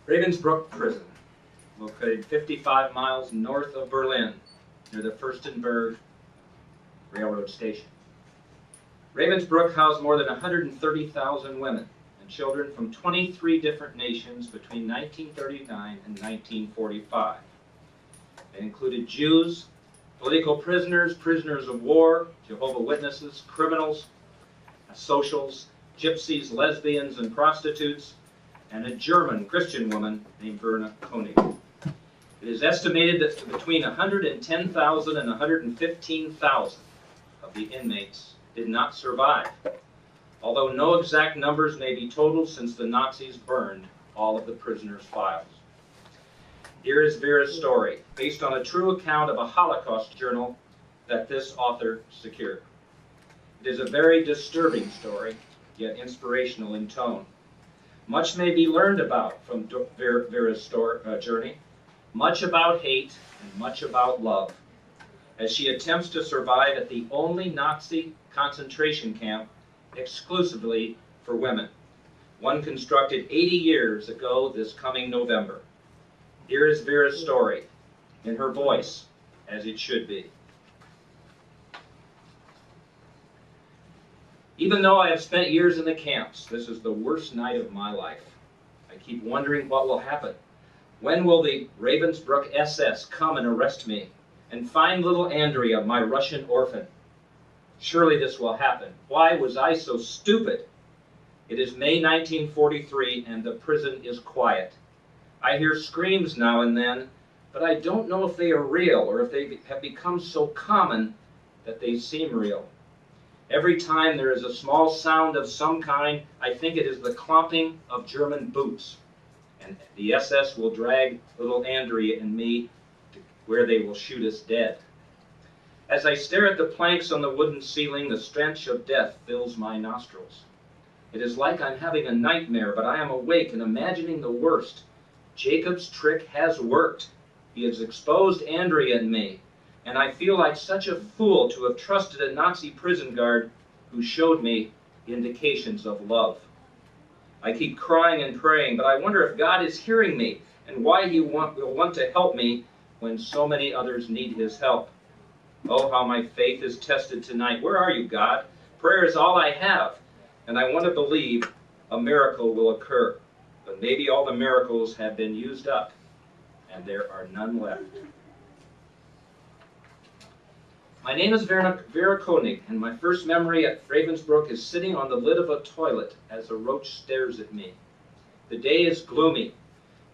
Ravensbrück Prison, located 55 miles north of Berlin, near the Fürstenberg railroad station. Ravensbrück housed more than 130,000 women and children from 23 different nations between 1939 and 1945. They included Jews, political prisoners, prisoners of war, Jehovah's Witnesses, criminals, socials, gypsies, lesbians, and prostitutes, and a German Christian woman named Vera Konig. It is estimated that between 110,000 and 115,000 of the inmates did not survive, although no exact numbers may be totaled since the Nazis burned all of the prisoners' files. Here is Vera's story, based on a true account of a Holocaust journal that this author secured. It is a very disturbing story, yet inspirational in tone. Much may be learned about from Vera's journey, much about hate and much about love, as she attempts to survive at the only Nazi concentration camp exclusively for women, one constructed 80 years ago this coming November. Here is Vera's story, in her voice, as it should be. Even though I have spent years in the camps, this is the worst night of my life. I keep wondering what will happen. When will the Ravensbrück SS come and arrest me and find little Andrea, my Russian orphan? Surely this will happen. Why was I so stupid? It is May 1943 and the prison is quiet. I hear screams now and then, but I don't know if they are real or if they have become so common that they seem real. Every time there is a small sound of some kind, I think it is the clomping of German boots, and the SS will drag little Andrea and me to where they will shoot us dead. As I stare at the planks on the wooden ceiling, the stench of death fills my nostrils. It is like I'm having a nightmare, but I am awake and imagining the worst. Jacob's trick has worked. He has exposed Andrea and me, and I feel like such a fool to have trusted a Nazi prison guard who showed me indications of love. I keep crying and praying, but I wonder if God is hearing me and why He will want to help me when so many others need His help. Oh, how my faith is tested tonight. Where are you, God? Prayer is all I have, and I want to believe a miracle will occur. But maybe all the miracles have been used up, and there are none left. My name is Vera Konig, and my first memory at Ravensbrück is sitting on the lid of a toilet as a roach stares at me. The day is gloomy,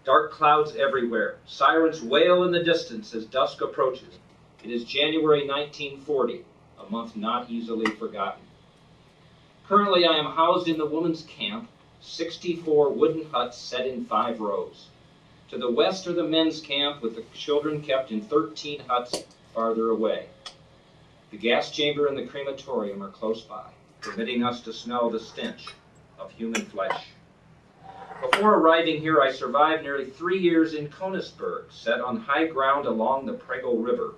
dark clouds everywhere. Sirens wail in the distance as dusk approaches. It is January 1940, a month not easily forgotten. Currently, I am housed in the women's camp, 64 wooden huts set in 5 rows. To the west are the men's camp, with the children kept in 13 huts farther away. The gas chamber and the crematorium are close by, permitting us to smell the stench of human flesh. Before arriving here, I survived nearly 3 years in Königsberg, set on high ground along the Prego River,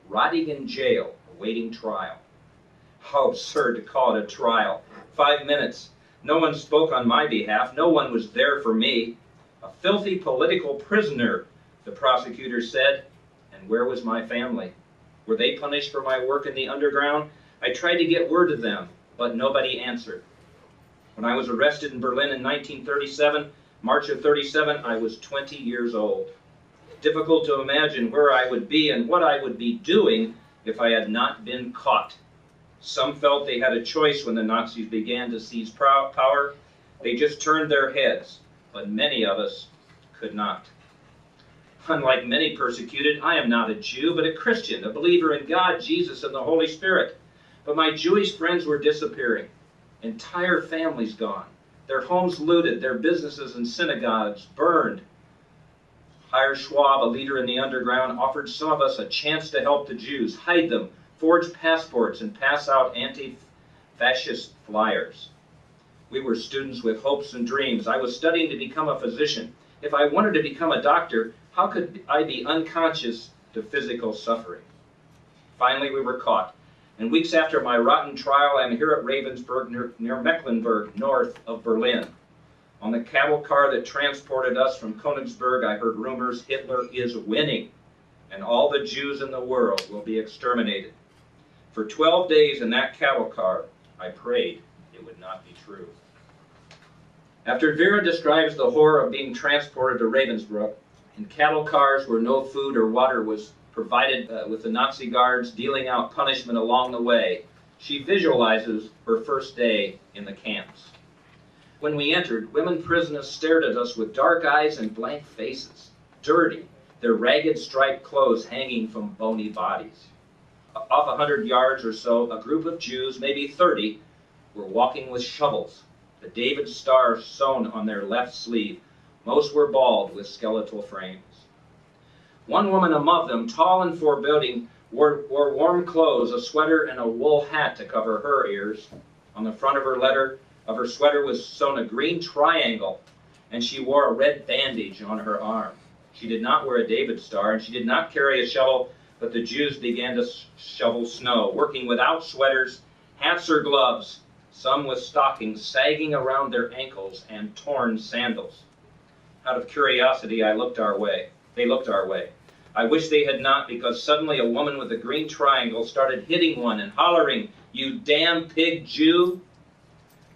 rotting in jail, awaiting trial. How absurd to call it a trial. 5 minutes. No one spoke on my behalf. No one was there for me. A filthy political prisoner, the prosecutor said. And where was my family? Were they punished for my work in the underground? I tried to get word to them, but nobody answered. When I was arrested in Berlin in 1937, March of 37, I was 20 years old. Difficult to imagine where I would be and what I would be doing if I had not been caught. Some felt they had a choice when the Nazis began to seize power. They just turned their heads, but many of us could not. Unlike many persecuted, I am not a Jew, but a Christian, a believer in God, Jesus, and the Holy Spirit. But my Jewish friends were disappearing. Entire families gone. Their homes looted, their businesses and synagogues burned. Herr Schwab, a leader in the underground, offered some of us a chance to help the Jews, hide them, forge passports, and pass out anti-fascist flyers. We were students with hopes and dreams. I was studying to become a physician. If I wanted to become a doctor, how could I be unconscious to physical suffering? Finally, we were caught. And weeks after my rotten trial, I am here at Ravensbrück near Mecklenburg, north of Berlin. On the cattle car that transported us from Königsberg, I heard rumors Hitler is winning, and all the Jews in the world will be exterminated. For 12 days in that cattle car, I prayed it would not be true. After Vera describes the horror of being transported to Ravensbrück, in cattle cars where no food or water was provided with the Nazi guards dealing out punishment along the way, she visualizes her first day in the camps. When we entered, women prisoners stared at us with dark eyes and blank faces, dirty, their ragged striped clothes hanging from bony bodies. Off 100 yards or so, a group of Jews, maybe 30, were walking with shovels, the David star sewn on their left sleeve. Most were bald with skeletal frames. One woman among them, tall and forbidding, wore warm clothes, a sweater, and a wool hat to cover her ears. On the front of her sweater was sewn a green triangle, and she wore a red bandage on her arm. She did not wear a David star, and she did not carry a shovel, but the Jews began to shovel snow, working without sweaters, hats, or gloves, some with stockings sagging around their ankles and torn sandals. Out of curiosity, they looked our way. I wish they had not, because suddenly a woman with a green triangle started hitting one and hollering, "You damn pig Jew!"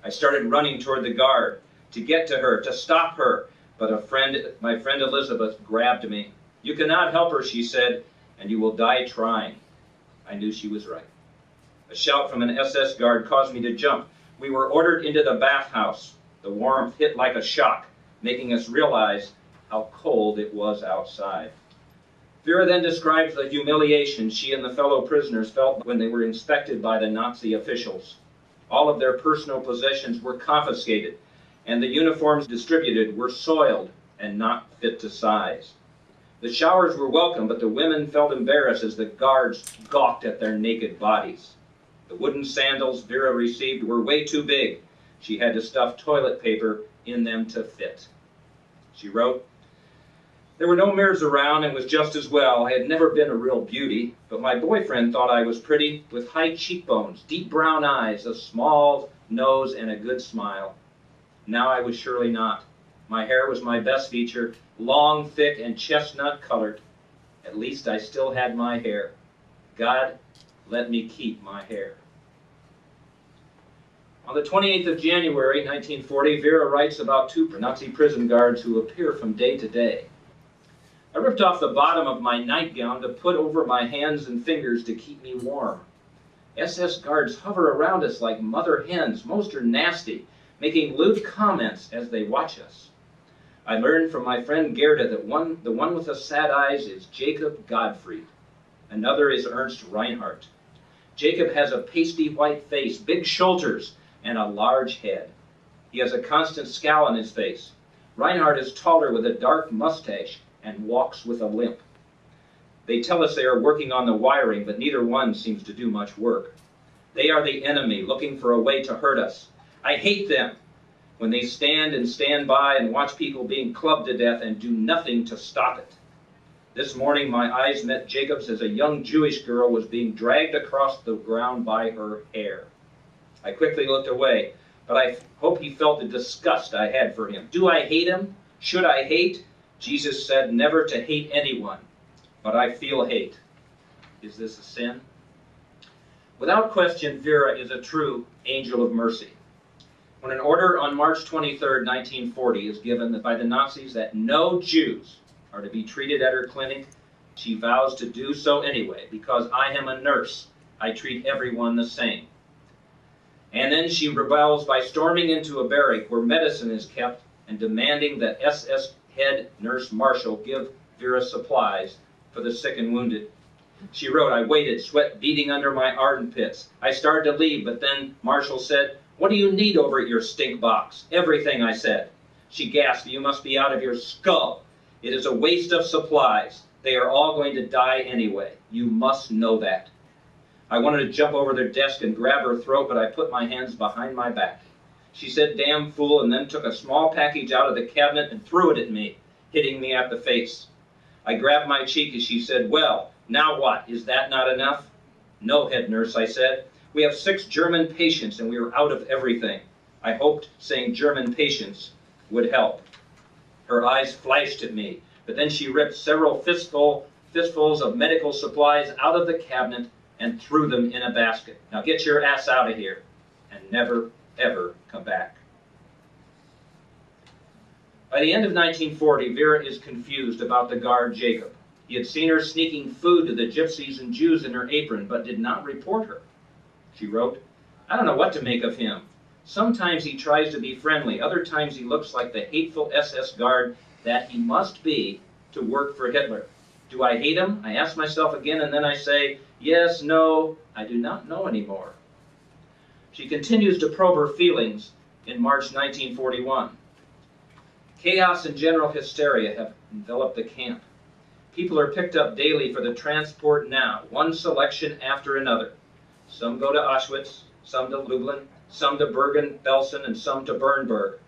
I started running toward the guard to get to her, to stop her, but my friend Elizabeth grabbed me. "You cannot help her," she said, "and you will die trying." I knew she was right. A shout from an SS guard caused me to jump. We were ordered into the bathhouse. The warmth hit like a shock, making us realize how cold it was outside. Vera then describes the humiliation she and the fellow prisoners felt when they were inspected by the Nazi officials. All of their personal possessions were confiscated, and the uniforms distributed were soiled and not fit to size. The showers were welcome, but the women felt embarrassed as the guards gawked at their naked bodies. The wooden sandals Vera received were way too big. She had to stuff toilet paper in them to fit. She wrote, "There were no mirrors around and was just as well. I had never been a real beauty, but my boyfriend thought I was pretty, with high cheekbones, deep brown eyes, a small nose, and a good smile. Now I was surely not. My hair was my best feature, long, thick, and chestnut colored. At least I still had my hair. God, let me keep my hair." On the 28th of January, 1940, Vera writes about two Nazi prison guards who appear from day to day. "I ripped off the bottom of my nightgown to put over my hands and fingers to keep me warm. SS guards hover around us like mother hens. Most are nasty, making lewd comments as they watch us. I learned from my friend Gerda that the one with the sad eyes is Jacob Gottfried. Another is Ernst Reinhardt. Jacob has a pasty white face, big shoulders, and a large head. He has a constant scowl on his face. Reinhardt is taller with a dark mustache and walks with a limp. They tell us they are working on the wiring, but neither one seems to do much work. They are the enemy, looking for a way to hurt us. I hate them when they stand by and watch people being clubbed to death and do nothing to stop it. This morning my eyes met Jacob's as a young Jewish girl was being dragged across the ground by her hair. I quickly looked away, but I hope he felt the disgust I had for him. Do I hate him? Should I hate? Jesus said never to hate anyone, but I feel hate. Is this a sin?" Without question, Vera is a true angel of mercy. When an order on March 23, 1940 is given by the Nazis that no Jews are to be treated at her clinic, she vows to do so anyway. "Because I am a nurse, I treat everyone the same." And then she rebels by storming into a barrack where medicine is kept and demanding that SS head nurse Marshall give Vera supplies for the sick and wounded. She wrote, "I waited, sweat beating under my armpits. I started to leave, but then Marshall said, 'What do you need over at your stink box?' 'Everything,' I said. She gasped, 'You must be out of your skull. It is a waste of supplies. They are all going to die anyway. You must know that.' I wanted to jump over their desk and grab her throat, but I put my hands behind my back. She said, 'Damn fool,' and then took a small package out of the cabinet and threw it at me, hitting me at the face. I grabbed my cheek as she said, 'Well, now what? Is that not enough?' 'No, head nurse,' I said. 'We have 6 German patients and we are out of everything.' I hoped saying German patients would help. Her eyes flashed at me, but then she ripped several fistfuls of medical supplies out of the cabinet and threw them in a basket. Now get your ass out of here and never, ever come back. By the end of 1940, Vera is confused about the guard Jacob. He had seen her sneaking food to the gypsies and Jews in her apron, but did not report her. She wrote, "I don't know what to make of him. Sometimes he tries to be friendly. Other times he looks like the hateful SS guard that he must be to work for Hitler. Do I hate him? I ask myself again, and then I say, yes, no, I do not know anymore." She continues to probe her feelings in March 1941. Chaos and general hysteria have enveloped the camp. People are picked up daily for the transport now, one selection after another. Some go to Auschwitz, some to Lublin, some to Bergen-Belsen, and some to Bernburg.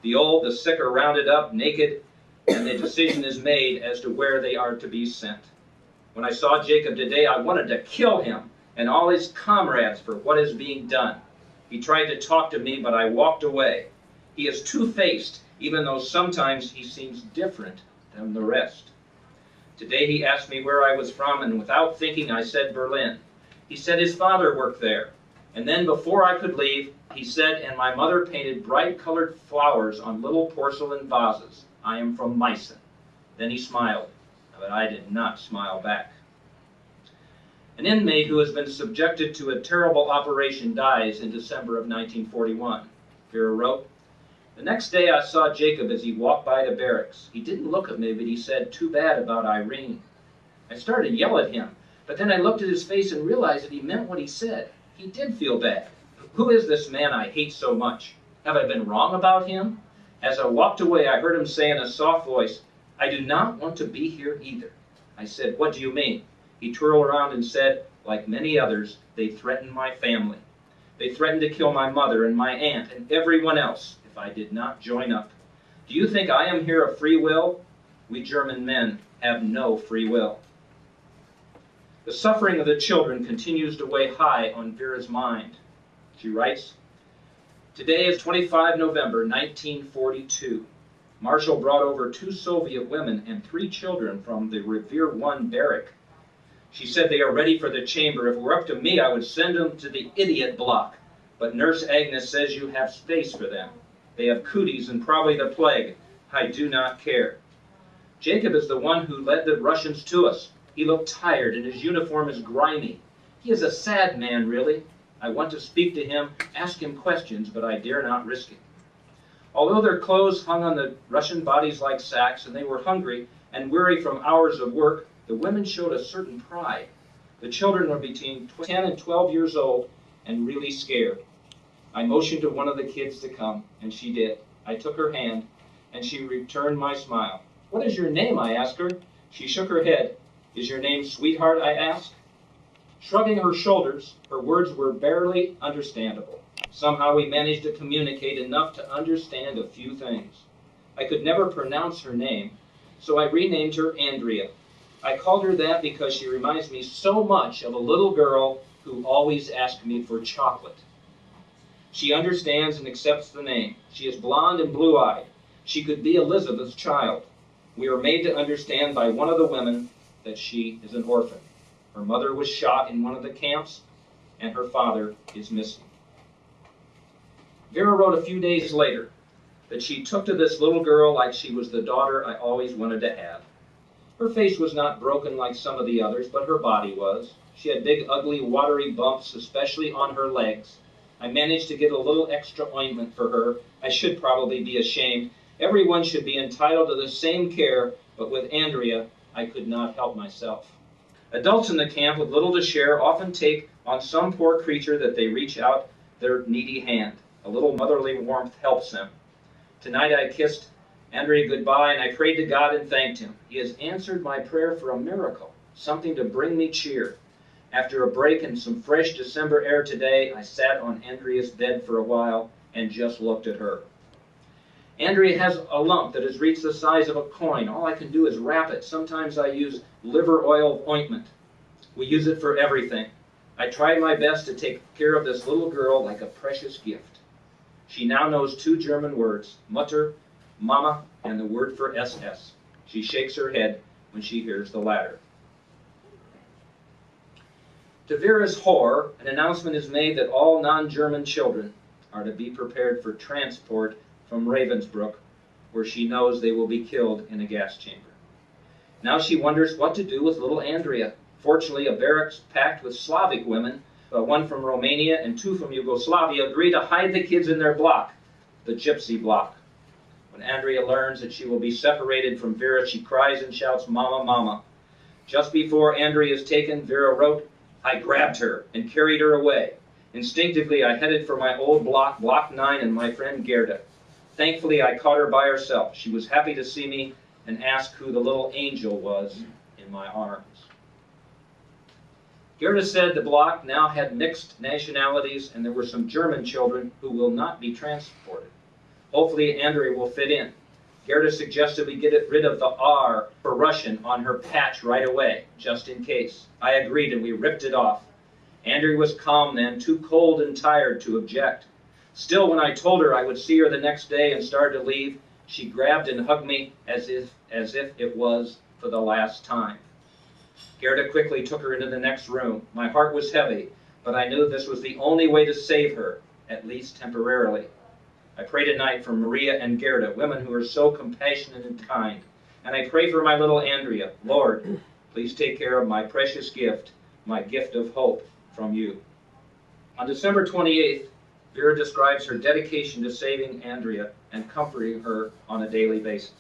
The old, the sick are rounded up, naked, and the decision is made as to where they are to be sent. When I saw Jacob today, I wanted to kill him and all his comrades for what is being done. He tried to talk to me, but I walked away. He is two-faced, even though sometimes he seems different than the rest. Today he asked me where I was from, and without thinking I said Berlin. He said his father worked there. And then before I could leave, he said, and my mother painted bright-colored flowers on little porcelain vases. I am from Meissen. Then he smiled, but I did not smile back. An inmate who has been subjected to a terrible operation dies in December of 1941. Vera wrote, "The next day I saw Jacob as he walked by the barracks. He didn't look at me, but he said, 'Too bad about Irene.' I started to yell at him, but then I looked at his face and realized that he meant what he said. He did feel bad. Who is this man I hate so much? Have I been wrong about him?" As I walked away, I heard him say in a soft voice, "I do not want to be here either." I said, "What do you mean?" He twirled around and said, "Like many others, they threatened my family. They threatened to kill my mother and my aunt and everyone else if I did not join up. Do you think I am here of free will? We German men have no free will." The suffering of the children continues to weigh high on Vera's mind. She writes, "Today is 25 November 1942. Marshall brought over 2 Soviet women and 3 children from the Revere 1 barrack. She said they are ready for the chamber. If it were up to me, I would send them to the idiot block. But Nurse Agnes says you have space for them. They have cooties and probably the plague. I do not care. Jacob is the one who led the Russians to us. He looked tired and his uniform is grimy. He is a sad man, really. I want to speak to him, ask him questions, but I dare not risk it." Although their clothes hung on the Russian bodies like sacks, and they were hungry and weary from hours of work, the women showed a certain pride. The children were between 10 and 12 years old and really scared. I motioned to one of the kids to come, and she did. I took her hand, and she returned my smile. "What is your name?" I asked her. She shook her head. "Is your name Sweetheart?" I asked. Shrugging her shoulders, her words were barely understandable. Somehow we managed to communicate enough to understand a few things. I could never pronounce her name, so I renamed her Andrea. I called her that because she reminds me so much of a little girl who always asked me for chocolate. She understands and accepts the name. She is blonde and blue-eyed. She could be Elizabeth's child. We are made to understand by one of the women that she is an orphan. Her mother was shot in one of the camps, and her father is missing. Vera wrote a few days later that she took to this little girl like she was the daughter I always wanted to have. Her face was not broken like some of the others, but her body was. She had big, ugly, watery bumps, especially on her legs. I managed to get a little extra ointment for her. I should probably be ashamed. Everyone should be entitled to the same care, but with Andrea, I could not help myself. Adults in the camp with little to share often take on some poor creature that they reach out their needy hand. A little motherly warmth helps them. Tonight I kissed Andrea goodbye, and I prayed to God and thanked him. He has answered my prayer for a miracle, something to bring me cheer. After a break and some fresh December air today, I sat on Andrea's bed for a while and just looked at her. Andrea has a lump that has reached the size of a coin. All I can do is wrap it. Sometimes I use liver oil ointment. We use it for everything. I tried my best to take care of this little girl like a precious gift. She now knows 2 German words, Mutter Mama, and the word for SS. She shakes her head when she hears the latter. To Vera's horror, an announcement is made that all non-German children are to be prepared for transport from Ravensbrück, where she knows they will be killed in a gas chamber. Now she wonders what to do with little Andrea. Fortunately, a barracks packed with Slavic women, one from Romania and two from Yugoslavia, agree to hide the kids in their block, the Gypsy Block. When Andrea learns that she will be separated from Vera, she cries and shouts, "Mama, Mama." Just before Andrea is taken, Vera wrote, "I grabbed her and carried her away. Instinctively, I headed for my old block, Block 9, and my friend Gerda. Thankfully, I caught her by herself. She was happy to see me and asked who the little angel was in my arms." Gerda said the block now had mixed nationalities and there were some German children who will not be transported. Hopefully, Andrea will fit in. Gerda suggested we get rid of the R for Russian on her patch right away, just in case. I agreed and we ripped it off. Andrea was calm then, too cold and tired to object. Still, when I told her I would see her the next day and started to leave, she grabbed and hugged me as if it was for the last time. Gerda quickly took her into the next room. My heart was heavy, but I knew this was the only way to save her, at least temporarily. I prayed at night for Maria and Gerda, women who are so compassionate and kind. And I pray for my little Andrea. Lord, please take care of my precious gift, my gift of hope from you. On December 28th, Vera describes her dedication to saving Andrea and comforting her on a daily basis.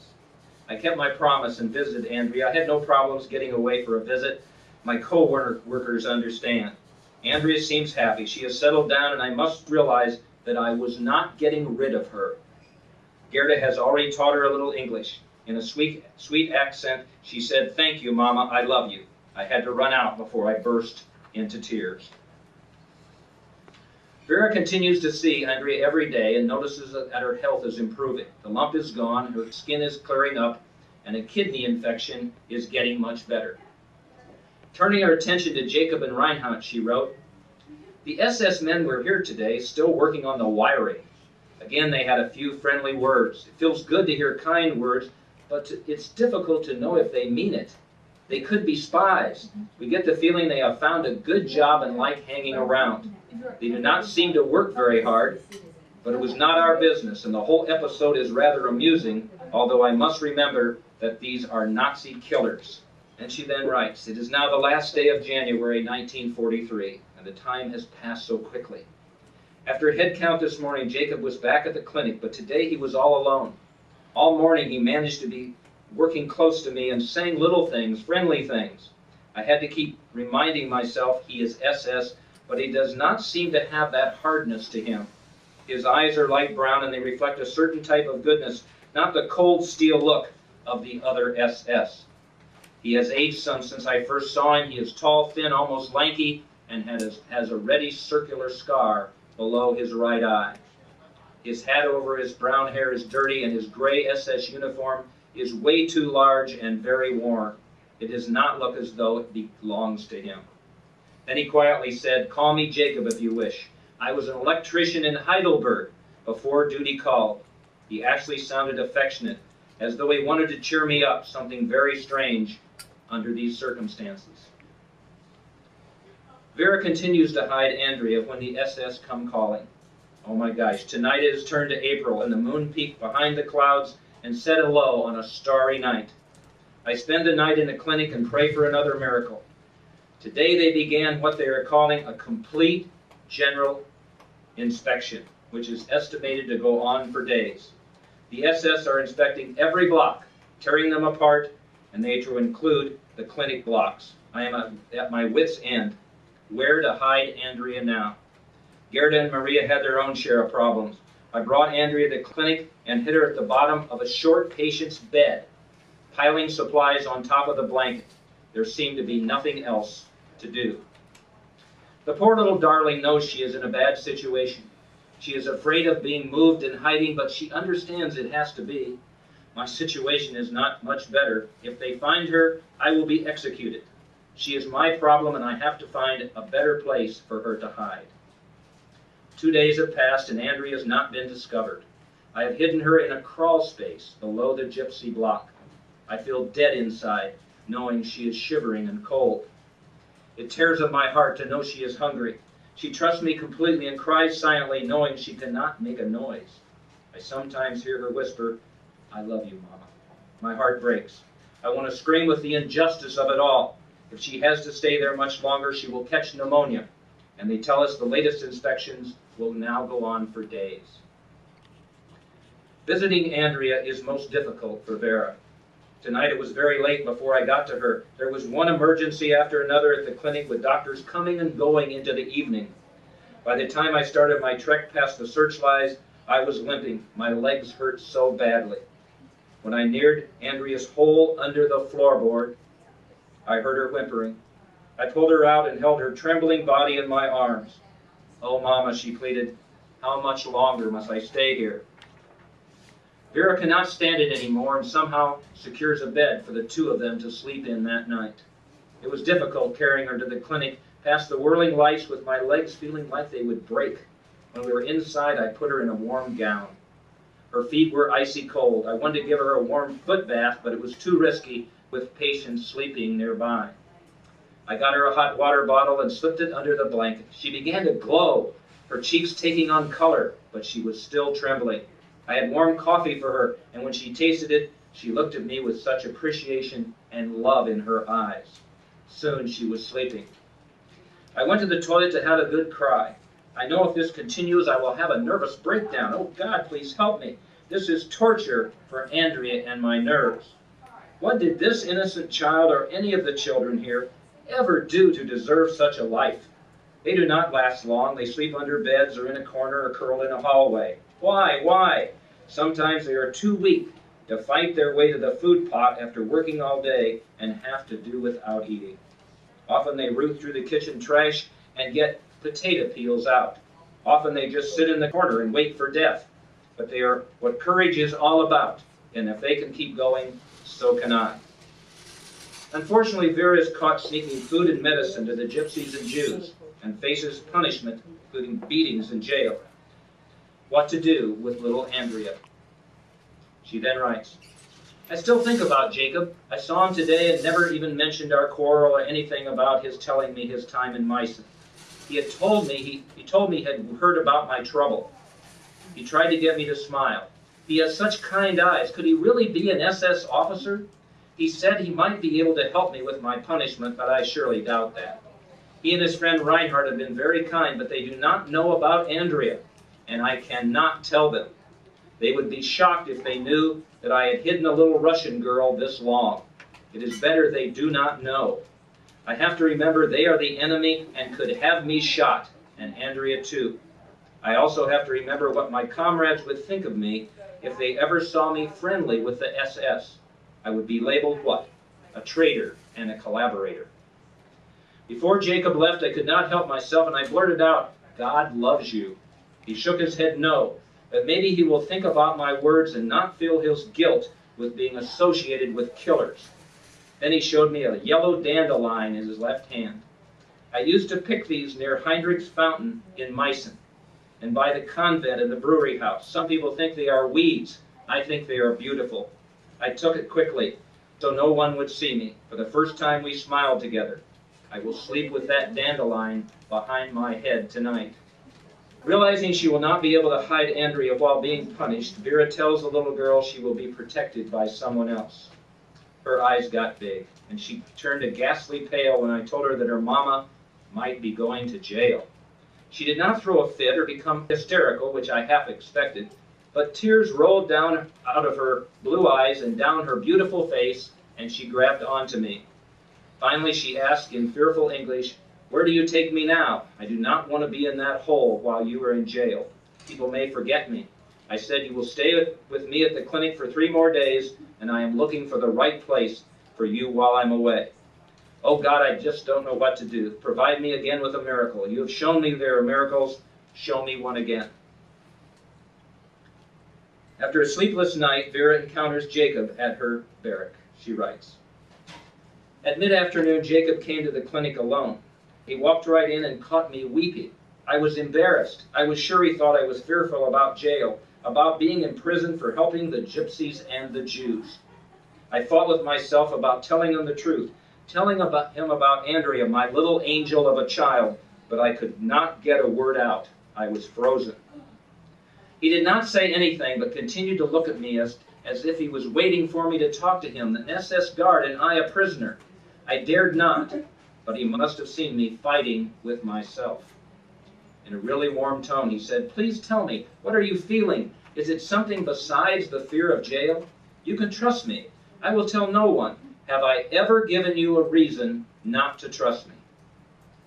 I kept my promise and visited Andrea. I had no problems getting away for a visit. My co-workers understand. Andrea seems happy. She has settled down, and I must realize that I was not getting rid of her. Gerda has already taught her a little English. In a sweet accent, she said, "Thank you, Mama, I love you." I had to run out before I burst into tears. Vera continues to see Andrea every day and notices that her health is improving. The lump is gone, her skin is clearing up, and a kidney infection is getting much better. Turning her attention to Jacob and Reinhardt, she wrote, "The SS men were here today, still working on the wiring. Again, they had a few friendly words. It feels good to hear kind words, but it's difficult to know if they mean it. They could be spies. We get the feeling they have found a good job and like hanging around. They do not seem to work very hard, but it was not our business, and the whole episode is rather amusing, although I must remember that these are Nazi killers." And she then writes, "It is now the last day of January 1943, and the time has passed so quickly. After a head count this morning, Jacob was back at the clinic, but today he was all alone. All morning he managed to be working close to me and saying little things, friendly things. I had to keep reminding myself he is SS, but he does not seem to have that hardness to him. His eyes are light brown and they reflect a certain type of goodness, not the cold steel look of the other SS. He has aged some since I first saw him. He is tall, thin, almost lanky, and has a reddy circular scar below his right eye. His hat over his brown hair is dirty, and his gray SS uniform is way too large and very worn. It does not look as though it belongs to him." Then he quietly said, "Call me Jacob if you wish. I was an electrician in Heidelberg before duty called." He actually sounded affectionate, as though he wanted to cheer me up, something very strange under these circumstances. Vera continues to hide Andrea when the SS come calling. Oh my gosh, tonight it has turned to April, and the moon peeked behind the clouds and set low on a starry night. I spend the night in the clinic and pray for another miracle. Today they began what they are calling a complete general inspection, which is estimated to go on for days. The SS are inspecting every block, tearing them apart, and they to include the clinic blocks. I am at my wit's end. Where to hide Andrea now? Gerda and Maria had their own share of problems. I brought Andrea to the clinic and hid her at the bottom of a short patient's bed, piling supplies on top of the blanket. There seemed to be nothing else to do. The poor little darling knows she is in a bad situation. She is afraid of being moved and hiding, but she understands it has to be. My situation is not much better. If they find her, I will be executed. She is my problem, and I have to find a better place for her to hide. 2 days have passed, and Andrea has not been discovered. I have hidden her in a crawl space below the Gypsy Block. I feel dead inside, knowing she is shivering and cold. It tears at my heart to know she is hungry. She trusts me completely and cries silently, knowing she cannot make a noise. I sometimes hear her whisper, "I love you, Mama." My heart breaks. I want to scream with the injustice of it all. If she has to stay there much longer, she will catch pneumonia. And they tell us the latest inspections will now go on for days. Visiting Andrea is most difficult for Vera. Tonight it was very late before I got to her. There was one emergency after another at the clinic, with doctors coming and going into the evening. By the time I started my trek past the searchlights, I was limping. My legs hurt so badly. When I neared Andrea's hole under the floorboard, I heard her whimpering. I pulled her out and held her trembling body in my arms. "Oh, Mama," she pleaded, "how much longer must I stay here?" Vera cannot stand it anymore and somehow secures a bed for the two of them to sleep in that night. It was difficult carrying her to the clinic past the whirling lights with my legs feeling like they would break. When we were inside, I put her in a warm gown. Her feet were icy cold. I wanted to give her a warm foot bath, but it was too risky with patients sleeping nearby. I got her a hot water bottle and slipped it under the blanket. She began to glow, her cheeks taking on color, but she was still trembling. I had warm coffee for her, and when she tasted it, she looked at me with such appreciation and love in her eyes. Soon she was sleeping. I went to the toilet to have a good cry. I know if this continues, I will have a nervous breakdown. Oh, God, please help me. This is torture for Andrea and my nerves. What did this innocent child or any of the children here ever do to deserve such a life? They do not last long. They sleep under beds or in a corner or curled in a hallway. Why? Why? Sometimes they are too weak to fight their way to the food pot after working all day and have to do without eating. Often they root through the kitchen trash and get potato peels out. Often they just sit in the corner and wait for death. But they are what courage is all about, and if they can keep going, so can I. Unfortunately, Vera is caught sneaking food and medicine to the gypsies and Jews and faces punishment, including beatings in jail. What to do with little Andrea? She then writes, "I still think about Jacob. I saw him today and never even mentioned our quarrel or anything about his telling me his time in Meissen. He told me he had heard about my trouble. He tried to get me to smile. He has such kind eyes. Could he really be an SS officer? He said he might be able to help me with my punishment, but I surely doubt that. He and his friend Reinhardt have been very kind, but they do not know about Andrea, and I cannot tell them. They would be shocked if they knew that I had hidden a little Russian girl this long. It is better they do not know. I have to remember they are the enemy and could have me shot, and Andrea too. I also have to remember what my comrades would think of me if they ever saw me friendly with the SS. I would be labeled what? A traitor and a collaborator." Before Jacob left, I could not help myself, and I blurted out, "God loves you." He shook his head no, but maybe he will think about my words and not feel his guilt with being associated with killers. Then he showed me a yellow dandelion in his left hand. I used to pick these near Heinrich's fountain in Meissen and by the convent and the brewery house. Some people think they are weeds. I think they are beautiful. I took it quickly so no one would see me. For the first time we smiled together. I will sleep with that dandelion behind my head tonight. Realizing she will not be able to hide Andrea while being punished, Vera tells the little girl she will be protected by someone else. Her eyes got big, and she turned a ghastly pale when I told her that her mama might be going to jail. She did not throw a fit or become hysterical, which I half expected, but tears rolled down out of her blue eyes and down her beautiful face, and she grabbed onto me. Finally, she asked in fearful English, "Where do you take me now? I do not want to be in that hole while you are in jail. People may forget me." I said, "You will stay with me at the clinic for 3 more days, and I am looking for the right place for you while I'm away. Oh God, I just don't know what to do. Provide me again with a miracle. You have shown me there are miracles. Show me one again." After a sleepless night, Vera encounters Jacob at her barrack. She writes, "At mid-afternoon, Jacob came to the clinic alone. He walked right in and caught me weeping. I was embarrassed. I was sure he thought I was fearful about jail, about being in prison for helping the gypsies and the Jews. I fought with myself about telling him the truth, telling him about Andrea, my little angel of a child, but I could not get a word out. I was frozen. He did not say anything, but continued to look at me as if he was waiting for me to talk to him, an SS guard and I a prisoner. I dared not, but he must have seen me fighting with myself. In a really warm tone, he said, "Please tell me, what are you feeling? Is it something besides the fear of jail? You can trust me. I will tell no one. Have I ever given you a reason not to trust me?"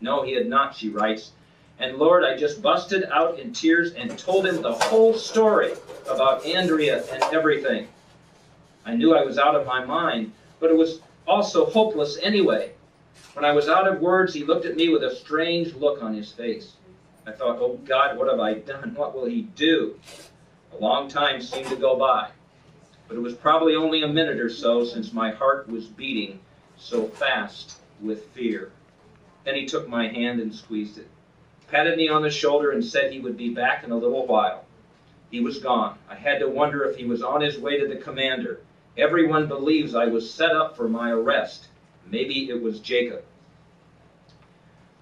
No, he had not, she writes. And Lord, I just busted out in tears and told him the whole story about Andrea and everything. I knew I was out of my mind, but it was also hopeless anyway. When I was out of words, he looked at me with a strange look on his face. I thought, oh God, what have I done? What will he do? A long time seemed to go by, but it was probably only a minute or so since my heart was beating so fast with fear. Then he took my hand and squeezed it, patted me on the shoulder and said he would be back in a little while. He was gone. I had to wonder if he was on his way to the commander. Everyone believes I was set up for my arrest. Maybe it was Jacob.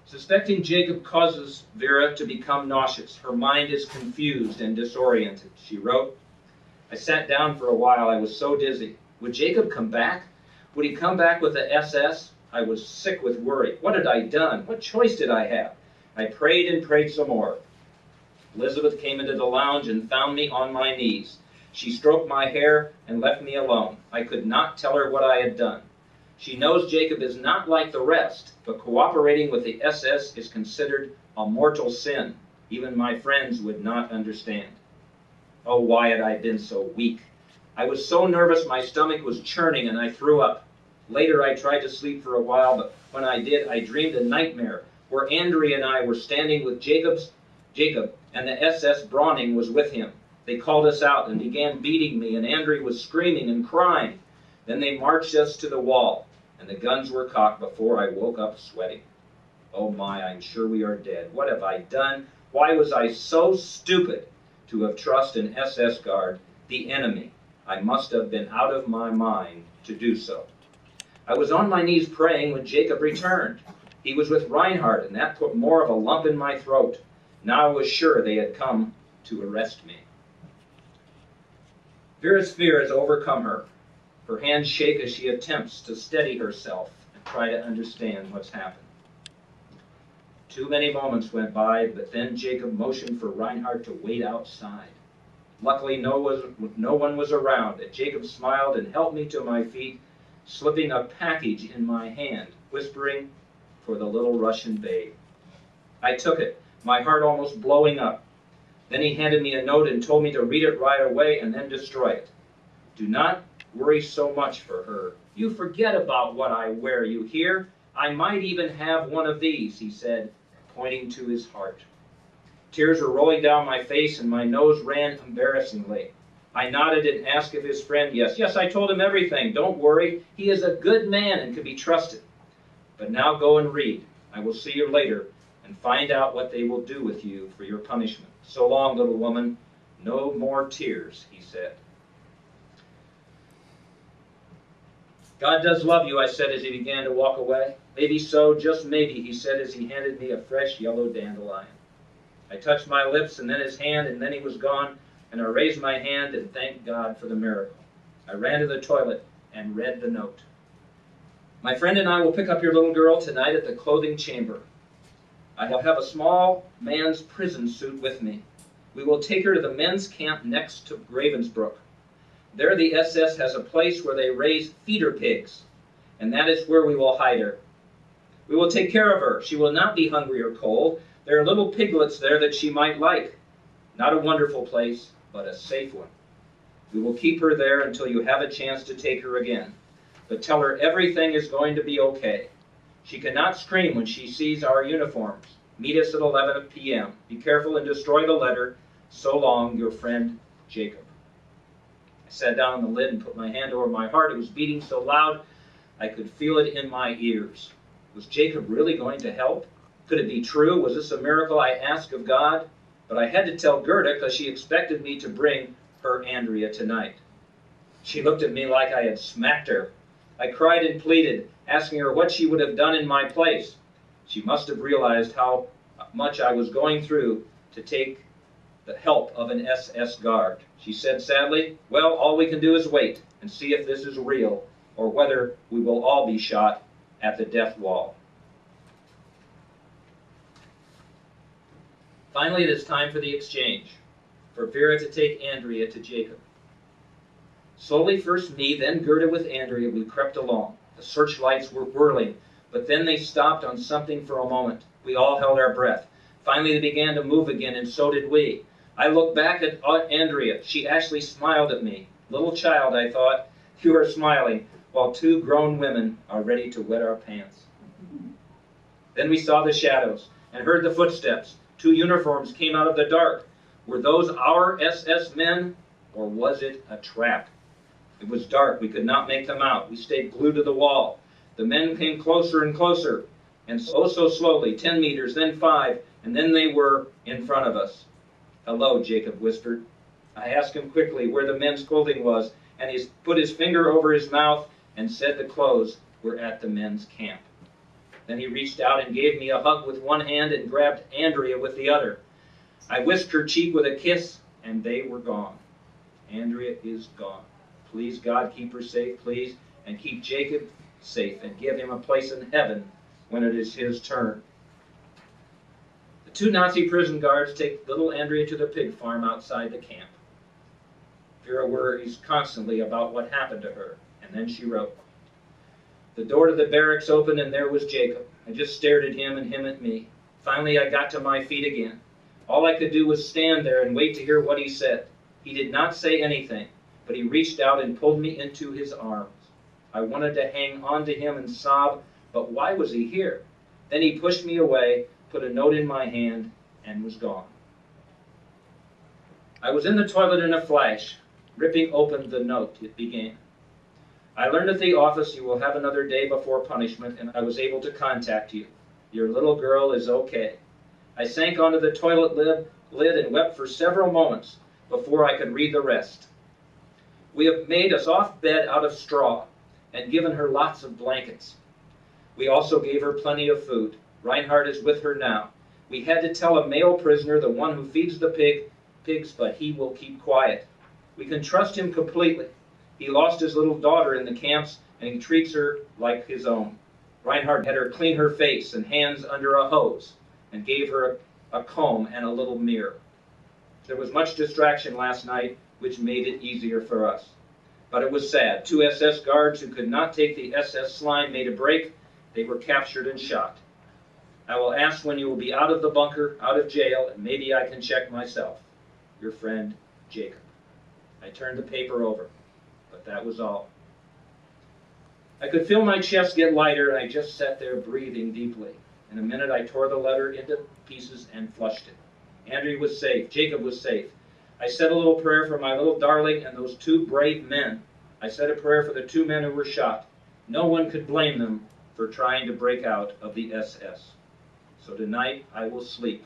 Suspecting Jacob causes Vera to become nauseous. Her mind is confused and disoriented. She wrote, I sat down for a while. I was so dizzy. Would Jacob come back? Would he come back with the SS? I was sick with worry. What had I done? What choice did I have? I prayed and prayed some more. Elizabeth came into the lounge and found me on my knees. She stroked my hair and left me alone. I could not tell her what I had done. She knows Jacob is not like the rest, but cooperating with the SS is considered a mortal sin. Even my friends would not understand. Oh, why had I been so weak? I was so nervous my stomach was churning and I threw up. Later I tried to sleep for a while, but when I did, I dreamed a nightmare where Andrea and I were standing with Jacob, and the SS Browning was with him. They called us out and began beating me, and Andrea was screaming and crying. Then they marched us to the wall, and the guns were cocked before I woke up sweating. Oh my, I'm sure we are dead. What have I done? Why was I so stupid to have trusted an SS guard, the enemy? I must have been out of my mind to do so. I was on my knees praying when Jacob returned. He was with Reinhardt, and that put more of a lump in my throat. Now I was sure they had come to arrest me. Vera's fear has overcome her. Her hands shake as she attempts to steady herself and try to understand what's happened. Too many moments went by, but then Jacob motioned for Reinhardt to wait outside. Luckily, no one was around, and Jacob smiled and helped me to my feet, slipping a package in my hand, whispering, for the little Russian babe. I took it, my heart almost blowing up. Then he handed me a note and told me to read it right away and then destroy it. Do not worry so much for her. You forget about what I wear, you hear? I might even have one of these, he said, pointing to his heart. Tears were rolling down my face and my nose ran embarrassingly. I nodded and asked if his friend, yes, I told him everything. Don't worry, he is a good man and can be trusted. But now go and read. I will see you later and find out what they will do with you for your punishment. So long, little woman. No more tears, he said. God does love you, I said as he began to walk away. Maybe so, just maybe, he said as he handed me a fresh yellow dandelion. I touched my lips and then his hand, and then he was gone, and I raised my hand and thanked God for the miracle. I ran to the toilet and read the note. My friend and I will pick up your little girl tonight at the clothing chamber. I will have a small man's prison suit with me. We will take her to the men's camp next to Ravensbrück. There the SS has a place where they raise feeder pigs, and that is where we will hide her. We will take care of her. She will not be hungry or cold. There are little piglets there that she might like. Not a wonderful place, but a safe one. We will keep her there until you have a chance to take her again. But tell her everything is going to be okay. She cannot scream when she sees our uniforms. Meet us at 11 p.m. Be careful and destroy the letter. So long, your friend, Jacob. I sat down on the lid and put my hand over my heart. It was beating so loud I could feel it in my ears. Was Jacob really going to help? Could it be true? Was this a miracle I asked of God? But I had to tell Gerda because she expected me to bring her Andrea tonight. She looked at me like I had smacked her. I cried and pleaded, asking her what she would have done in my place. She must have realized how much I was going through to take the help of an SS guard. She said sadly, "Well, all we can do is wait and see if this is real, or whether we will all be shot at the death wall." Finally, it is time for the exchange, for Vera to take Andrea to Jacob. Slowly, first me, then Gerda with Andrea, we crept along. The searchlights were whirling, but then they stopped on something for a moment. We all held our breath. Finally, they began to move again, and so did we. I looked back at Andrea. She actually smiled at me. "Little child," I thought, "you are smiling, while two grown women are ready to wet our pants." Then we saw the shadows and heard the footsteps. Two uniforms came out of the dark. Were those our SS men, or was it a trap? It was dark. We could not make them out. We stayed glued to the wall. The men came closer and closer, and so slowly, 10 meters, then 5, and then they were in front of us. "Hello," Jacob whispered. I asked him quickly where the men's clothing was, and he put his finger over his mouth and said the clothes were at the men's camp. Then he reached out and gave me a hug with one hand and grabbed Andrea with the other. I whisked her cheek with a kiss, and they were gone. Andrea is gone. Please, God, keep her safe, please, and keep Jacob safe, and give him a place in heaven when it is his turn. The two Nazi prison guards take little Andrea to the pig farm outside the camp. Vera worries constantly about what happened to her, and then she wrote. The door to the barracks opened, and there was Jacob. I just stared at him and him at me. Finally, I got to my feet again. All I could do was stand there and wait to hear what he said. He did not say anything, but he reached out and pulled me into his arms. I wanted to hang on to him and sob, but why was he here? Then he pushed me away, put a note in my hand, and was gone. I was in the toilet in a flash. Ripping open the note, it began. I learned at the office you will have another day before punishment, and I was able to contact you. Your little girl is okay. I sank onto the toilet lid and wept for several moments before I could read the rest. We have made a soft bed out of straw and given her lots of blankets. We also gave her plenty of food. Reinhard is with her now. We had to tell a male prisoner, the one who feeds the pigs, but he will keep quiet. We can trust him completely. He lost his little daughter in the camps, and he treats her like his own. Reinhard had her clean her face and hands under a hose, and gave her a comb and a little mirror. There was much distraction last night, which made it easier for us. But it was sad. 2 SS guards who could not take the SS slime made a break. They were captured and shot. I will ask when you will be out of the bunker, out of jail, and maybe I can check myself. Your friend, Jacob. I turned the paper over. But that was all. I could feel my chest get lighter, and I just sat there breathing deeply. In a minute, I tore the letter into pieces and flushed it. Andrea was safe. Jacob was safe. I said a little prayer for my little darling and those 2 brave men. I said a prayer for the 2 men who were shot. No one could blame them for trying to break out of the SS. So tonight, I will sleep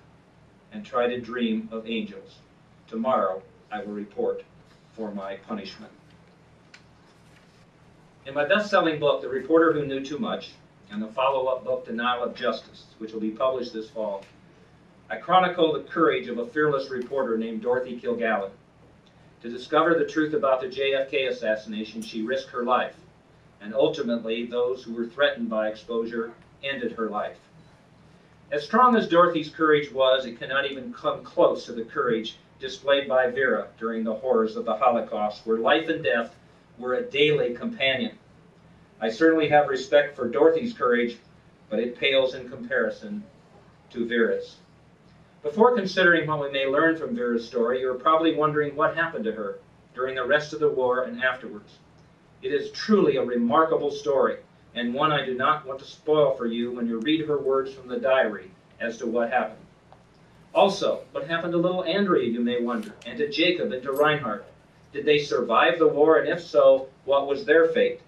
and try to dream of angels. Tomorrow, I will report for my punishment. In my best-selling book, The Reporter Who Knew Too Much, and the follow-up book, Denial of Justice, which will be published this fall, I chronicle the courage of a fearless reporter named Dorothy Kilgallen. To discover the truth about the JFK assassination, she risked her life, and ultimately, those who were threatened by exposure ended her life. As strong as Dorothy's courage was, it cannot even come close to the courage displayed by Vera during the horrors of the Holocaust, where life and death were a daily companion. I certainly have respect for Dorothy's courage, but it pales in comparison to Vera's. Before considering what we may learn from Vera's story, you're probably wondering what happened to her during the rest of the war and afterwards. It is truly a remarkable story, and one I do not want to spoil for you when you read her words from the diary as to what happened. Also, what happened to little Andrea, you may wonder, and to Jacob and to Reinhard? Did they survive the war, and if so, what was their fate?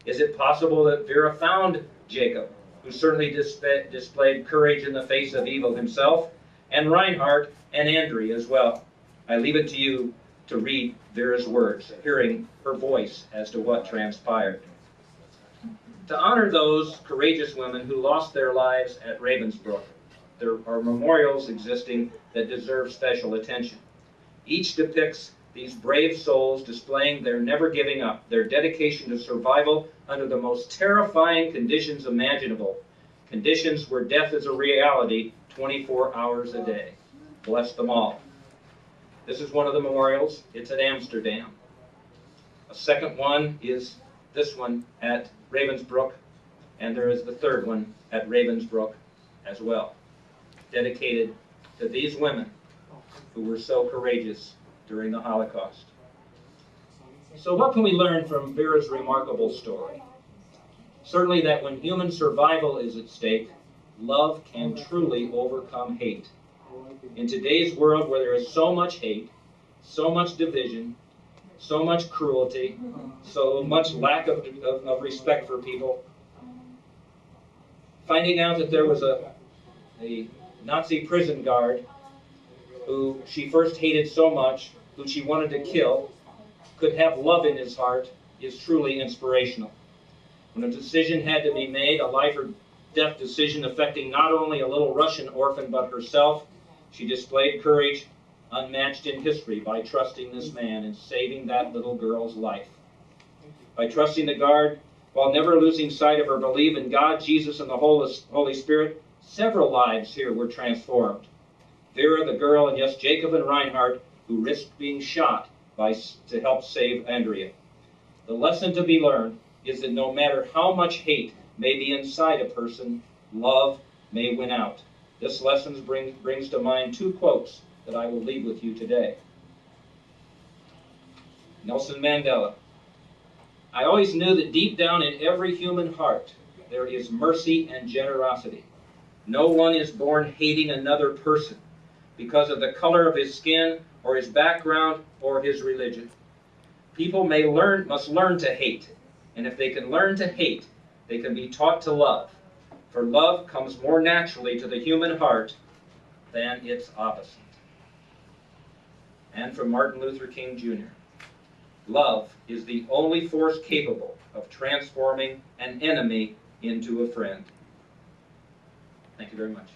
Is it possible that Vera found Jacob, who certainly displayed courage in the face of evil himself, and Reinhard and Andrea as well. I leave it to you to read Vera's words, hearing her voice as to what transpired. To honor those courageous women who lost their lives at Ravensbrück, there are memorials existing that deserve special attention. Each depicts these brave souls displaying their never giving up, their dedication to survival under the most terrifying conditions imaginable, conditions where death is a reality 24 hours a day. Bless them all. This is one of the memorials. It's at Amsterdam. A second one is this one at Ravensbrück, and there is the third one at Ravensbrück as well, dedicated to these women who were so courageous during the Holocaust. So what can we learn from Vera's remarkable story? Certainly that when human survival is at stake, love can truly overcome hate. In today's world where there is so much hate, so much division, so much cruelty, so much lack of respect for people, finding out that there was a Nazi prison guard who she first hated so much, who she wanted to kill, could have love in his heart, is truly inspirational. When a decision had to be made, a life or death decision affecting not only a little Russian orphan but herself, she displayed courage unmatched in history by trusting this man and saving that little girl's life. By trusting the guard, while never losing sight of her belief in God, Jesus, and the Holy Spirit, several lives here were transformed. Vera, the girl, and yes, Jacob and Reinhard, who risked being shot to help save Andrea. The lesson to be learned is that no matter how much hate may be inside a person, love may win out. This lesson brings to mind two quotes that I will leave with you today. Nelson Mandela: I always knew that deep down in every human heart there is mercy and generosity. No one is born hating another person because of the color of his skin or his background or his religion. People must learn to hate, and if they can learn to hate, they can be taught to love. For love comes more naturally to the human heart than its opposite. And from Martin Luther King Jr., love is the only force capable of transforming an enemy into a friend. Thank you very much.